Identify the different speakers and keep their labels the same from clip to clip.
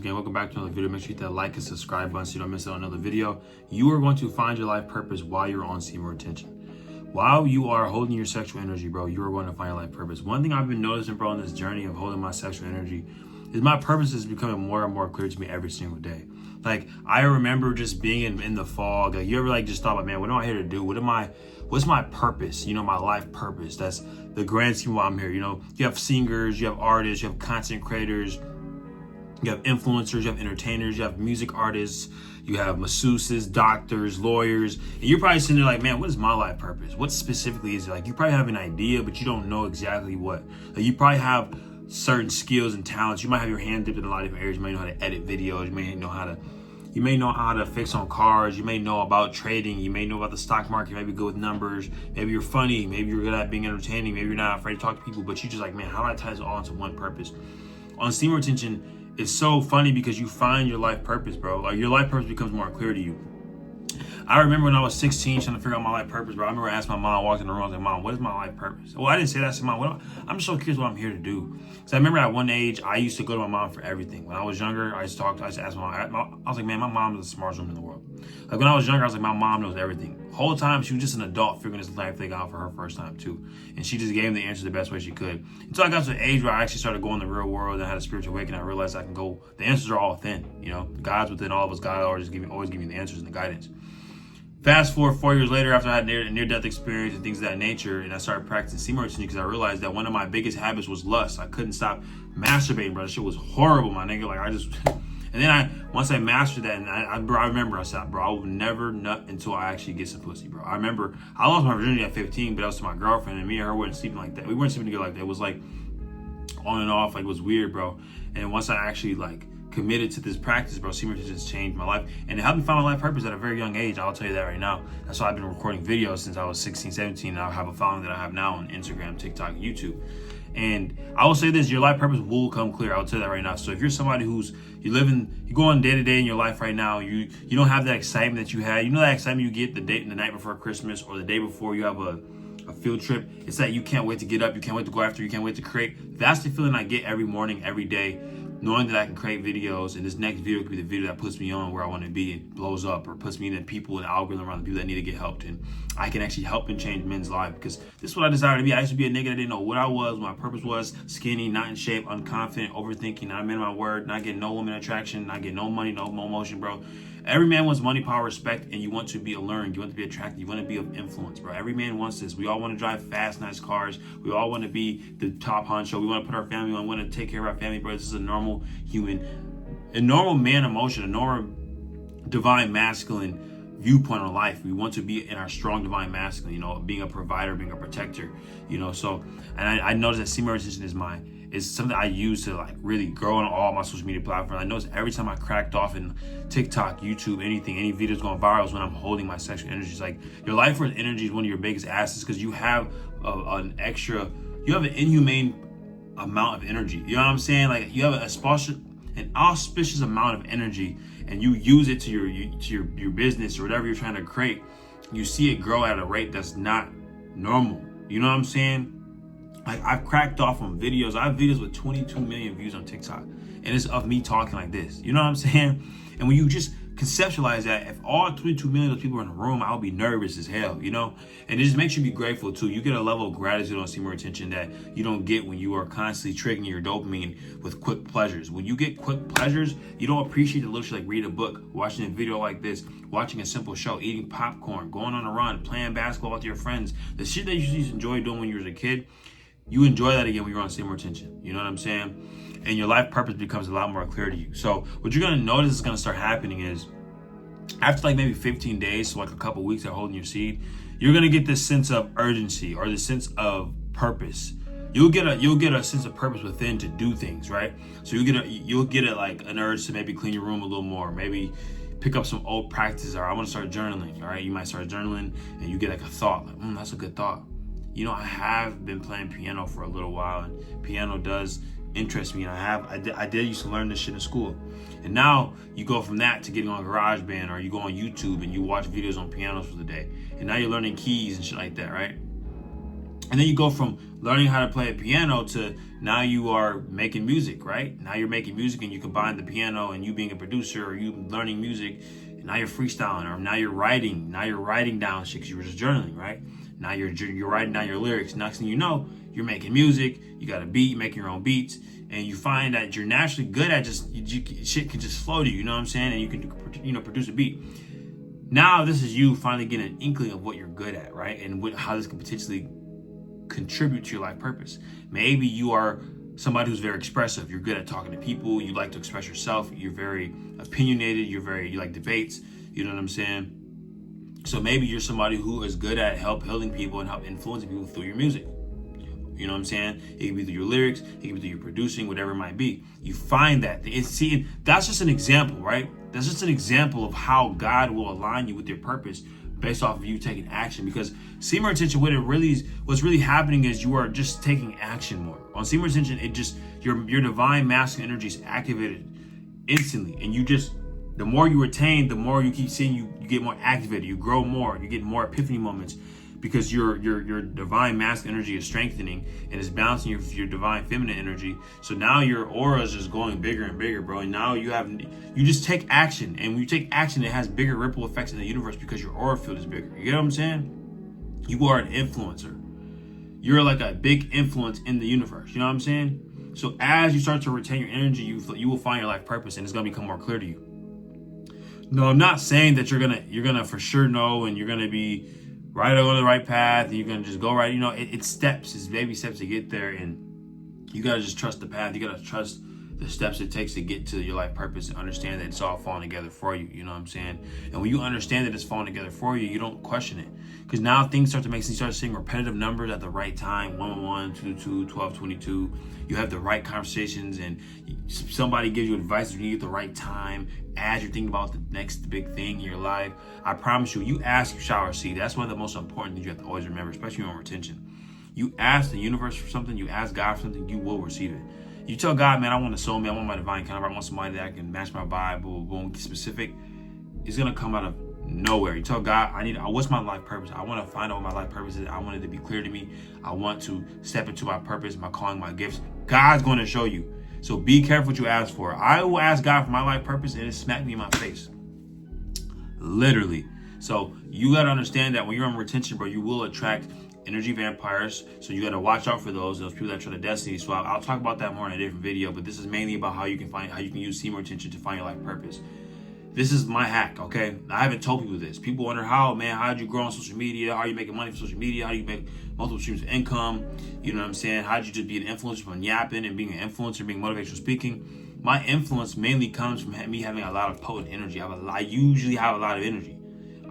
Speaker 1: again? Welcome back to another video. Make sure you hit that like and subscribe button so you don't miss out on another video. You are going to find your life purpose while you're on semen retention. While you are holding your sexual energy, bro, you are going to find your life purpose. One thing I've been noticing, bro, in this journey of holding my sexual energy is my purpose is becoming more and more clear to me every single day. Like, I remember just being in the fog. Like, you ever just thought about, man, what am I here to do? What's my purpose? My life purpose. That's the grand scheme why I'm here. You have singers, you have artists, you have content creators, you have influencers, you have entertainers, you have music artists, you have masseuses, doctors, lawyers, and you're probably sitting there like, man, what is my life purpose? What specifically is it? Like, you probably have an idea, but you don't know exactly what. Like, you probably have certain skills and talents. You might have your hand dipped in a lot of different areas. You may know how to edit videos. You may know how to fix on cars. You may know about trading. You may know about the stock market. You may be good with numbers. Maybe you're funny. Maybe you're good at being entertaining. Maybe you're not afraid to talk to people, but you just like, man, how do I tie this all into one purpose? On semen retention, it's so funny because you find your life purpose, bro. Like, your life purpose becomes more clear to you. I remember when I was 16 trying to figure out my life purpose, bro. I remember asking my mom, walked in the room, I was like, Mom, what is my life purpose? Well, I didn't say that. I said, Mom, I'm just so curious what I'm here to do. Because I remember at one age, I used to go to my mom for everything. When I was younger, I used to ask my mom. I was like, man, my mom is the smartest woman in the world. Like, when I was younger, I was like, my mom knows everything. The whole time, she was just an adult figuring this life thing out for her first time, too. And she just gave me the answer the best way she could. Until I got to the age where I actually started going in the real world and I had a spiritual awakening. I realized I can go, the answers are all within. God's within all of us. God always give me the answers and the guidance. Fast forward 4 years later, after I had a near-death experience and things of that nature, and I started practicing semen retention because I realized that one of my biggest habits was lust. I couldn't stop masturbating, bro. That shit was horrible, my nigga. Like, and then once I mastered that, and I remember, I said, bro, I will never nut until I actually get some pussy, bro. I remember I lost my virginity at 15, but that was to my girlfriend, and me and her weren't sleeping like that. We weren't sleeping together like that. It was like on and off, like it was weird, bro. And once I actually committed to this practice, bro, semen retention just changed my life. And it helped me find my life purpose at a very young age. I'll tell you that right now. That's why I've been recording videos since I was 16, 17. And I have a following that I have now on Instagram, TikTok, and YouTube. And I will say this, your life purpose will come clear. I'll tell you that right now. So if you're somebody you go on day to day in your life right now, you don't have that excitement that you had. You know that excitement you get the night before Christmas or the day before you have a field trip. It's that you can't wait to get up, you can't wait to go after, you can't wait to create. That's the feeling I get every morning, every day, knowing that I can create videos, and this next video could be the video that puts me on where I want to be and blows up, or puts me in the people and algorithm around the people that need to get helped, and I can actually help and change men's lives, because this is what I desire to be. I used to be a nigga that didn't know what I was, what my purpose was, skinny, not in shape, unconfident, overthinking, not a man of my word, not getting no woman attraction, not getting no money, no motion, bro. Every man wants money, power, respect, and you want to be alluring. You want to be attractive. You want to be of influence, bro. Every man wants this. We all want to drive fast, nice cars. We all want to be the top honcho. We want to put our family on. We want to take care of our family, bro. This is a normal man emotion, a normal divine masculine viewpoint on life. We want to be in our strong divine masculine, being a provider, being a protector, So, and I noticed that semen retention is something I use to really grow on all my social media platforms. I notice every time I cracked off in TikTok, YouTube, anything, any videos going viral is when I'm holding my sexual energy. It's like your life force energy is one of your biggest assets because you have an inhumane amount of energy. You know what I'm saying? Like, you have an auspicious amount of energy, and you use it to your business or whatever you're trying to create. You see it grow at a rate that's not normal. You know what I'm saying? Like, I've cracked off on videos. I have videos with 22 million views on TikTok, and it's of me talking like this. You know what I'm saying? And when you just conceptualize that, if all 22 million of those people are in the room, I'll be nervous as hell, And it just makes you be grateful too. You get a level of gratitude on semen retention that you don't get when you are constantly triggering your dopamine with quick pleasures. When you get quick pleasures, you don't appreciate the little shit like reading a book, watching a video like this, watching a simple show, eating popcorn, going on a run, playing basketball with your friends. The shit that you used to enjoy doing when you were a kid, you enjoy that again when you're on semen retention. You know what I'm saying? And your life purpose becomes a lot more clear to you. So what you're going to notice is going to start happening is after maybe 15 days, so a couple weeks of holding your seed, you're going to get this sense of urgency or this sense of purpose. You'll get a sense of purpose within to do things, right? So you'll get an urge to maybe clean your room a little more, maybe pick up some old practices, or I want to start journaling, all right? You might start journaling and you get a thought, that's a good thought. I have been playing piano for a little while, and piano does interest me. And I did used to learn this shit in school. And now you go from that to getting on GarageBand, or you go on YouTube and you watch videos on pianos for the day. And now you're learning keys and shit like that, right? And then you go from learning how to play a piano to now you are making music, right? Now you're making music and you combine the piano and you being a producer or you learning music, and now you're freestyling, or now you're writing. Now you're writing down shit because you were just journaling, right? Now you're writing down your lyrics. Next thing you know, you're making music. You got a beat, you're making your own beats, and you find that you're naturally good at shit can just flow to you. You know what I'm saying? And you can produce a beat. Now this is you finally getting an inkling of what you're good at, right? And how this can potentially contribute to your life purpose. Maybe you are somebody who's very expressive. You're good at talking to people. You like to express yourself. You're very opinionated. You like debates. You know what I'm saying? So maybe you're somebody who is good at healing people and help influencing people through your music. You know what I'm saying? It can be through your lyrics. It can be through your producing, whatever it might be. You find that. See, that's just an example, right? That's just an example of how God will align you with your purpose based off of you taking action. Because semen retention, what's really happening is you are just taking action more. On semen retention, your divine masculine energy is activated instantly, and the more you retain, the more you keep seeing you get more activated. You grow more. You get more epiphany moments because your divine masculine energy is strengthening and is balancing your divine feminine energy. So now your aura is just going bigger and bigger, bro. And now you just take action, and when you take action, it has bigger ripple effects in the universe because your aura field is bigger. You get what I'm saying? You are an influencer. You're like a big influence in the universe. You know what I'm saying? So as you start to retain your energy, you will find your life purpose, and it's gonna become more clear to you. No, I'm not saying that you're gonna for sure know, and you're gonna be right on the right path, and you're gonna just go right. You know, it's steps, it's baby steps to get there, and you gotta just trust the path. You gotta trust the steps it takes to get to your life purpose and understand that it's all falling together for you. You know what I'm saying? And when you understand that it's falling together for you, you don't question it. Because now things start to make sense. You start seeing repetitive numbers at the right time, 111, 222, 1222. You have the right conversations, and somebody gives you advice when you get the right time as you're thinking about the next big thing in your life. I promise you ask, you shall receive. That's one of the most important things you have to always remember, especially on retention. You ask the universe for something, you ask God for something, you will receive it. You tell God, man, I want a soulmate, I want my divine counterpart, I want somebody that I can match my vibe, boom, boom, get specific. It's gonna come out of nowhere. You tell God, what's my life purpose? I want to find out what my life purpose is. I want it to be clear to me. I want to step into my purpose, my calling, my gifts. God's going to show you. So be careful what you ask for. I will ask God for my life purpose, and it smacked me in my face. Literally. So you got to understand that when you're on retention, bro, you will attract energy vampires. So you got to watch out for those people that try to destiny. So I'll talk about that more in a different video, but this is mainly about how you can use semen retention to find your life purpose. This is my hack, okay? I haven't told people this. People wonder how did you grow on social media? How are you making money from social media? How do you make multiple streams of income? You know what I'm saying? How did you just be an influencer from yapping and being an influencer, being motivational speaking? My influence mainly comes from me having a lot of potent energy. I usually have a lot of energy.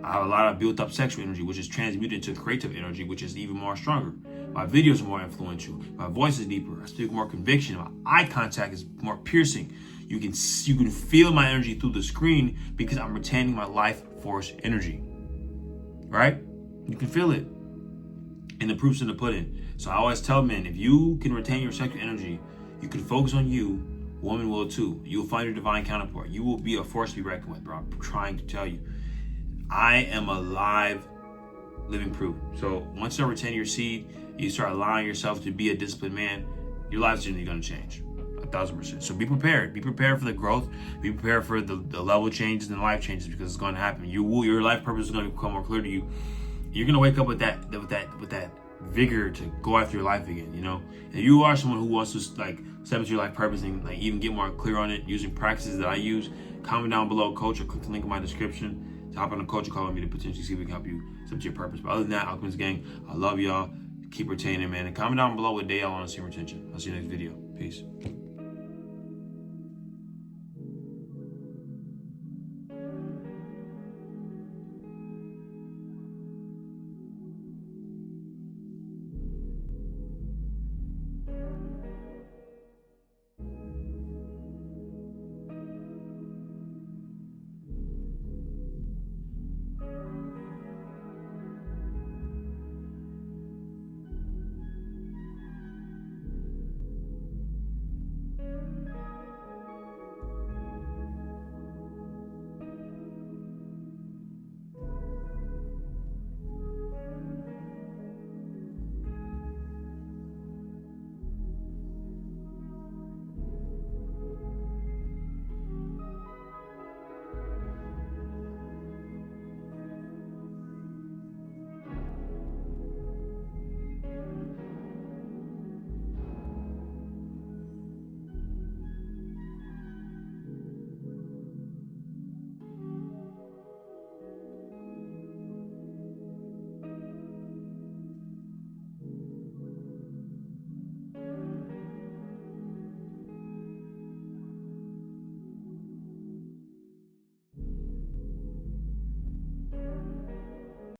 Speaker 1: I have a lot of built up sexual energy, which is transmuted into creative energy, which is even more stronger. My videos are more influential. My voice is deeper. I speak with more conviction. My eye contact is more piercing. You can feel my energy through the screen because I'm retaining my life force energy, right? You can feel it, and the proof's in the pudding. So I always tell men, if you can retain your sexual energy, you can focus on you. Woman will too. You'll find your divine counterpart. You will be a force to be reckoned with, bro. I'm trying to tell you. I am a live, living proof. So once you retain your seed, you start allowing yourself to be a disciplined man, your life's generally going to change. 1,000%. So be prepared. Be prepared for the growth. Be prepared for the level changes and life changes, because it's going to happen. Your life purpose is going to become more clear to you. You're going to wake up with that vigor to go after your life again. You know, and you are someone who wants to step into your life purpose and even get more clear on it using practices that I use. Comment down below, coach, or click the link in my description to hop on a coaching call with me to potentially see if we can help you step to your purpose. But other than that, Alchemist Gang, I love y'all. Keep retaining, man. And comment down below what day y'all want to see retention. I'll see you next video. Peace.